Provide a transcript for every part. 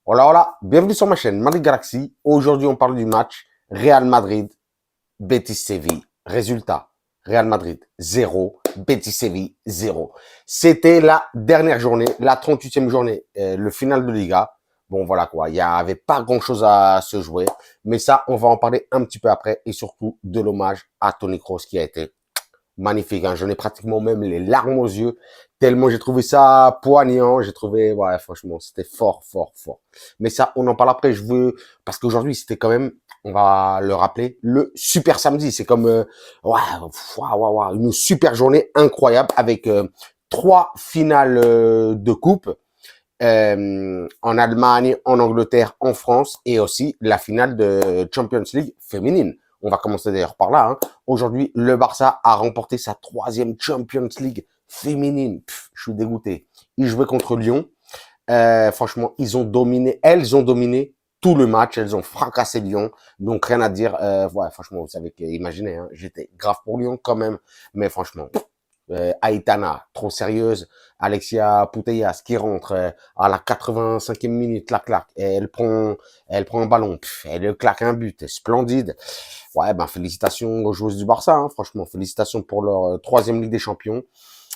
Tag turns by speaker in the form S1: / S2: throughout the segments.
S1: Hola, hola, bienvenue sur ma chaîne Madrid Galaxy. Aujourd'hui, on parle du match Real Madrid, Betis Séville. Résultat, Real Madrid 0, Betis Séville 0. C'était la dernière journée, la 38e journée, le final de Liga. Bon, voilà quoi, il n'y avait pas grand-chose à se jouer. Mais ça, on va en parler un petit peu après. Et surtout, de l'hommage à Toni Kroos qui a été magnifique, hein. J'en ai pratiquement même les larmes aux yeux, tellement j'ai trouvé ça poignant. J'ai trouvé, ouais, franchement, c'était fort, fort, fort. Mais ça, on en parle après. Je veux, parce qu'aujourd'hui, c'était quand même, on va le rappeler, le super samedi. C'est comme, ouais, une super journée incroyable avec 3 finales de coupe. En Allemagne, en Angleterre, en France et aussi la finale de Champions League féminine. On va commencer d'ailleurs par là, hein. Aujourd'hui, le Barça a remporté sa 3e Champions League féminine. Je suis dégoûté. Ils jouaient contre Lyon. Franchement, elles ont dominé tout le match. Elles ont fracassé Lyon. Donc, rien à dire. Ouais, franchement, vous savez imaginez, hein, j'étais grave pour Lyon quand même. Mais franchement, Aitana, trop sérieuse. Alexia Putellas qui rentre à la 85e minute, la claque. Et elle prend un ballon, elle claque un but, splendide. Ouais, ben félicitations aux joueuses du Barça, hein, franchement, félicitations pour leur 3e Ligue des Champions.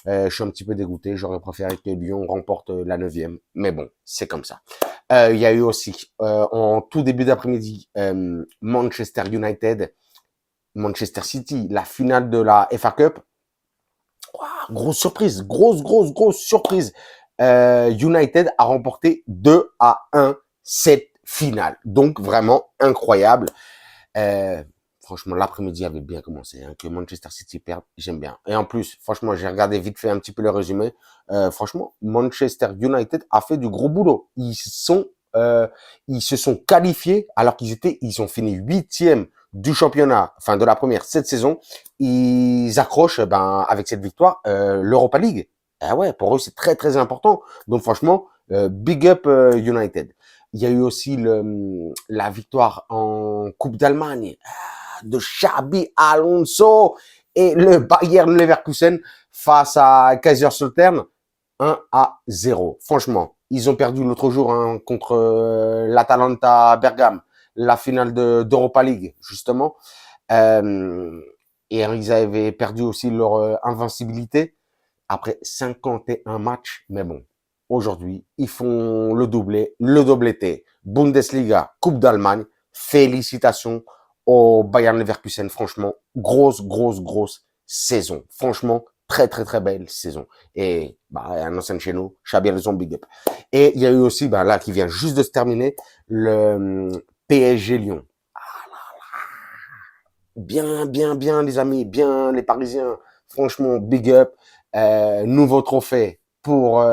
S1: Je suis un petit peu dégoûté, j'aurais préféré que Lyon remporte la 9e, mais bon, c'est comme ça. Il y a eu aussi, en tout début d'après-midi, Manchester United, Manchester City, la finale de la FA Cup. Grosse surprise, grosse surprise. United a remporté 2-1 cette finale. Donc vraiment incroyable. Euh, Franchement, l'après-midi avait bien commencé. Hein, que Manchester City perde, j'aime bien. Et en plus, franchement, j'ai regardé vite fait un petit peu le résumé. Franchement, Manchester United a fait du gros boulot. Ils se sont qualifiés alors ils ont fini 8e du championnat, enfin de la première cette saison. Ils accrochent, ben, avec cette victoire, l'Europa League. Ah ouais, pour eux, c'est très, très important. Donc, franchement, big up United. Il y a eu aussi la victoire en Coupe d'Allemagne de Xabi Alonso et le Bayern Leverkusen face à Kaiserslautern 1-0. Franchement, ils ont perdu l'autre jour, hein, contre l'Atalanta Bergame, la finale d'Europa League, justement. Euh, et ils avaient perdu aussi leur invincibilité après 51 matchs. Mais bon, aujourd'hui, ils font le doublé. Bundesliga, Coupe d'Allemagne. Félicitations au Bayern Leverkusen. Franchement, grosse saison. Franchement, très, très, très belle saison. Et bah, un ancien chez nous, Xabi Alonso, big up. Et il y a eu aussi, bah, là, qui vient juste de se terminer, le PSG Lyon. Bien, les amis, bien, les Parisiens. Franchement, big up. Nouveau trophée pour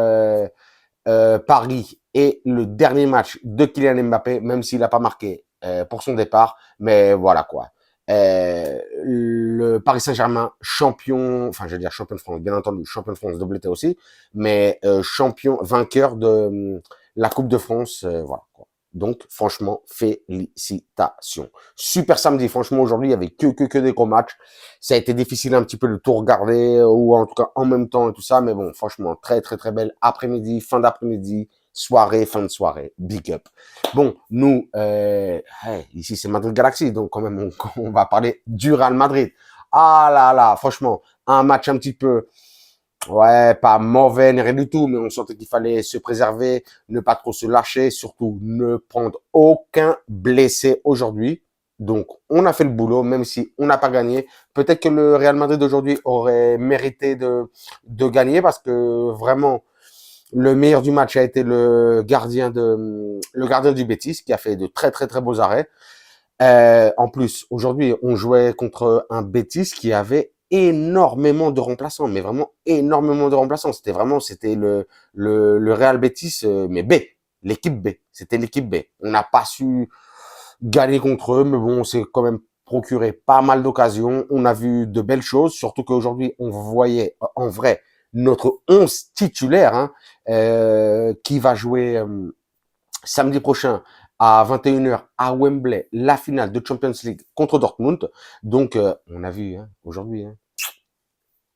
S1: Paris et le dernier match de Kylian Mbappé, même s'il n'a pas marqué pour son départ. Mais voilà quoi. Le Paris Saint-Germain, champion, enfin je veux dire champion de France, bien entendu, champion de France doublé aussi, mais champion, vainqueur de la Coupe de France, voilà quoi. Donc franchement, félicitations. Super samedi, franchement aujourd'hui il y avait que des gros matchs. Ça a été difficile un petit peu de tout regarder, ou en tout cas en même temps et tout ça, mais bon, franchement, très très très belle après-midi, fin d'après-midi, soirée, fin de soirée, big up. Bon, nous, hey, ici c'est Madrid Galaxy, donc quand même on va parler du Real Madrid. Ah là là, franchement, un match un petit peu, ouais, pas mauvais ni rien du tout, mais on sentait qu'il fallait se préserver, ne pas trop se lâcher, surtout ne prendre aucun blessé aujourd'hui. Donc, on a fait le boulot, même si on n'a pas gagné. Peut-être que le Real Madrid d'aujourd'hui aurait mérité de gagner parce que vraiment, le meilleur du match a été le gardien du Betis qui a fait de très, très, très beaux arrêts. En plus, aujourd'hui, on jouait contre un Betis qui avait énormément de remplaçants, mais vraiment énormément de remplaçants. C'était le Real Betis, mais B, l'équipe B. C'était l'équipe B. On n'a pas su gagner contre eux, mais bon, on s'est quand même procuré pas mal d'occasions. On a vu de belles choses, surtout qu'aujourd'hui, on voyait en vrai notre 11 titulaire, hein, qui va jouer samedi prochain à 21h à Wembley, la finale de Champions League contre Dortmund. Donc, on a vu, hein, aujourd'hui, hein,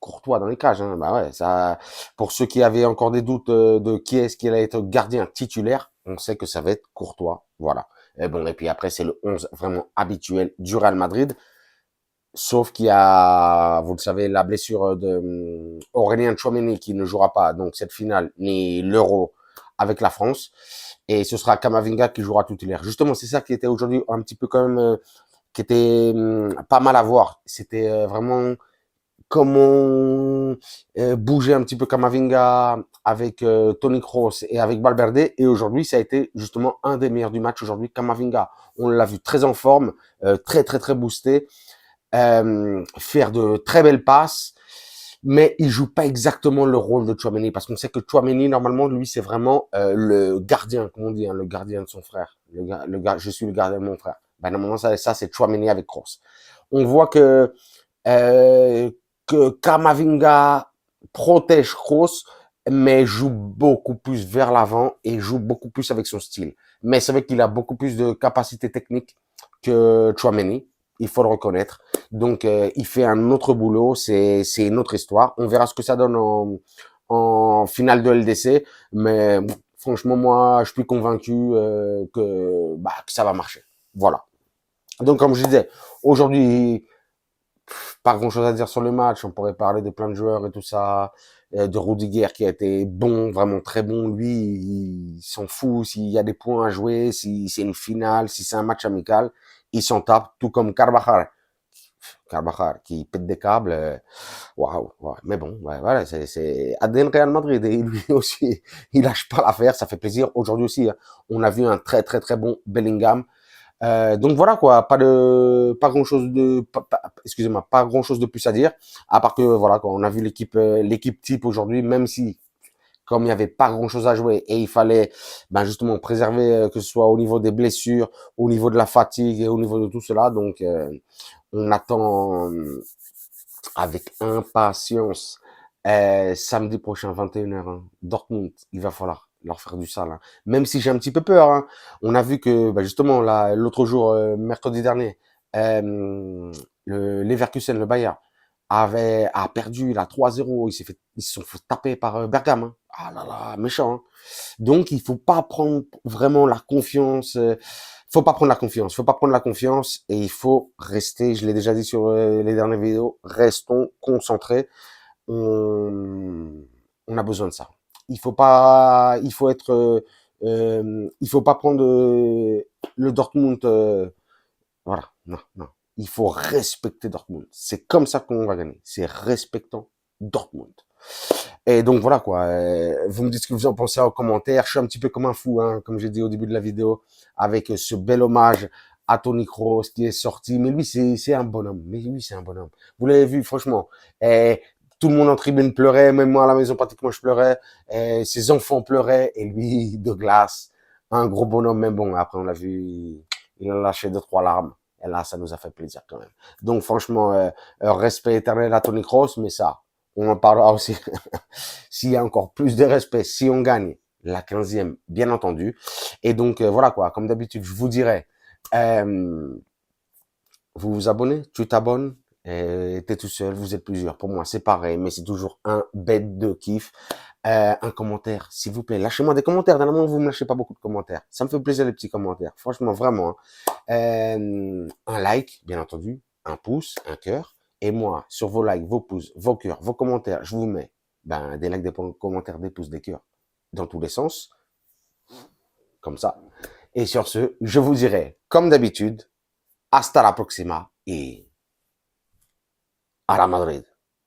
S1: Courtois dans les cages. Hein. Bah ouais, ça, pour ceux qui avaient encore des doutes de qui est-ce qui allait être gardien titulaire, on sait que ça va être Courtois. Voilà. Et bon, et puis après, c'est le 11 vraiment habituel du Real Madrid. Sauf qu'il y a, vous le savez, la blessure de Aurélien Tchouaméni qui ne jouera pas donc cette finale ni l'Euro avec la France. Et ce sera Kamavinga qui jouera titulaire. Justement, c'est ça qui était aujourd'hui un petit peu quand même, qui était pas mal à voir. C'était vraiment comment bouger un petit peu Kamavinga avec Toni Kroos et avec Valverde. Et aujourd'hui, ça a été justement un des meilleurs du match aujourd'hui. Kamavinga, on l'a vu très en forme, très très très boosté, faire de très belles passes. Mais il joue pas exactement le rôle de Tchouaméni parce qu'on sait que Tchouaméni normalement lui c'est vraiment le gardien, comme on dit, hein, le gardien de son frère. Je suis le gardien de mon frère. Ben normalement ça c'est Tchouaméni avec Kroos. On voit euh, que Kamavinga protège Kroos, mais joue beaucoup plus vers l'avant et joue beaucoup plus avec son style. Mais c'est vrai qu'il a beaucoup plus de capacité technique que Tchouaméni, il faut le reconnaître. Donc, il fait un autre boulot, c'est une autre histoire. On verra ce que ça donne en finale de LDC, mais bon, franchement, moi, je suis convaincu que ça va marcher. Voilà. Donc, comme je disais, aujourd'hui, pas grand chose à dire sur le match. On pourrait parler de plein de joueurs et tout ça, de Rudiger qui a été bon, vraiment très bon. Lui, il s'en fout s'il y a des points à jouer, si c'est une finale, si c'est un match amical, il s'en tape, tout comme Carvajal. Carvajal qui pète des câbles, waouh, wow. Mais bon, ouais, voilà, c'est ADN Real Madrid et lui aussi, il lâche pas l'affaire, ça fait plaisir. Aujourd'hui aussi, hein, on a vu un très très très bon Bellingham. Donc voilà quoi, pas grand chose de, excusez-moi, pas grand chose de plus à dire, à part que voilà quoi, on a vu l'équipe type aujourd'hui, même si comme il n'y avait pas grand chose à jouer et il fallait ben justement préserver que ce soit au niveau des blessures, au niveau de la fatigue et au niveau de tout cela, donc on attend avec impatience samedi prochain 21h hein, Dortmund, il va falloir leur faire du sale. Hein. Même si j'ai un petit peu peur. Hein. On a vu que bah, justement là l'autre jour, mercredi dernier, le Leverkusen, le Bayern, a perdu là 3-0. Ils se sont fait taper par Bergame. Hein. Ah là là, méchant. Hein. Donc il faut pas prendre vraiment la confiance. Faut pas prendre la confiance. Faut pas prendre la confiance et il faut rester. Je l'ai déjà dit sur les dernières vidéos. Restons concentrés. On a besoin de ça. Il faut être, il faut pas prendre le Dortmund, voilà, non, non. Il faut respecter Dortmund. C'est comme ça qu'on va gagner. C'est respectant Dortmund. Et donc voilà quoi. Vous me dites ce que vous en pensez en commentaire. Je suis un petit peu comme un fou, hein, comme j'ai dit au début de la vidéo, avec ce bel hommage à Toni Kroos qui est sorti. Mais lui, c'est un bonhomme. Mais lui, c'est un bonhomme. Vous l'avez vu, franchement. Et tout le monde en tribune pleurait, même moi à la maison pratiquement je pleurais. Et ses enfants pleuraient et lui de glace, un gros bonhomme. Mais bon, après on l'a vu, il a lâché 2-3 larmes. Et là, ça nous a fait plaisir quand même. Donc franchement, respect éternel à Toni Kroos, mais ça, on en parlera aussi s'il y a encore plus de respect, si on gagne la 15e, bien entendu. Et donc, voilà quoi, comme d'habitude, je vous dirais, vous vous abonnez, tu t'abonnes, t'es tout seul, vous êtes plusieurs. Pour moi, c'est pareil, mais c'est toujours un bête de kiff. Un commentaire, s'il vous plaît. Lâchez-moi des commentaires. Normalement, vous me lâchez pas beaucoup de commentaires. Ça me fait plaisir, les petits commentaires. Franchement, vraiment. Hein. Un like, bien entendu. Un pouce, un cœur. Et moi, sur vos likes, vos pouces, vos cœurs, vos commentaires, je vous mets des likes, des commentaires, des pouces, des cœurs. Dans tous les sens. Comme ça. Et sur ce, je vous dirai, comme d'habitude, hasta la próxima et à la Madrid.